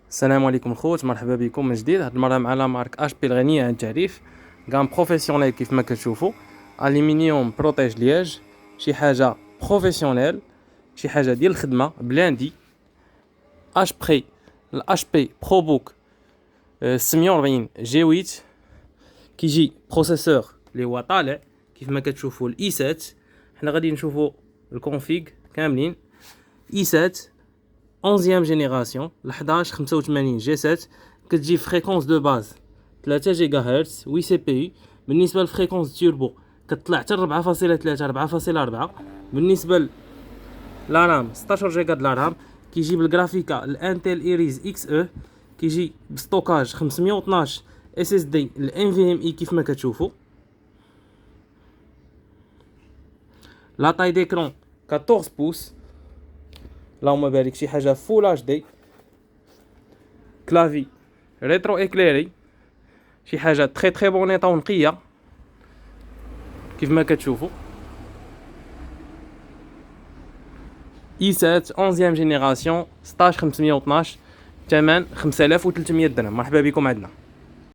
السلام عليكم الخوت، مرحبا بكم من جديد. هاد المره مع لا مارك اش بي الغنيه عن التعريف. كام بروفيسيونيل كيف ما كتشوفوا، الومنيوم بروتيج لياج، شي حاجه بروفيسيونيل، شي حاجه ديال الخدمه بلاندي. اش بي الاش بي برو بوك 640 جي 8 كيجي بروسيسور اللي هو طالع كيف ما كتشوفوا الاي 7. حنا غادي نشوفوا الكونفيغ كاملين. اي 7 11e جينيراسيون ل 1185 جي 7 كتجي فريكونس دو باز 3 جيجا هرتز 8 سي بي يو. بالنسبه للفريكونس توربو كتطلع حتى 4.3 4.4. بالنسبه للرام 16 جيجا د الرام، كيجي بالجرافيكا الانتل ايريز اكس او، كيجي بستوكاج 512 اس اس دي الام في ام اي كيف ما كتشوفوا. لا طاي ديكرون 14 بوس، اللهم بارك، شي حاجه فول اش دي. كلافي ريترو اكليري، شي حاجه تري بون ايطا ونقيه كيف ما كتشوفوا. اي 7 11 جينيراسيون 16512، ثمن 5300 درهم. مرحبا بكم عندنا.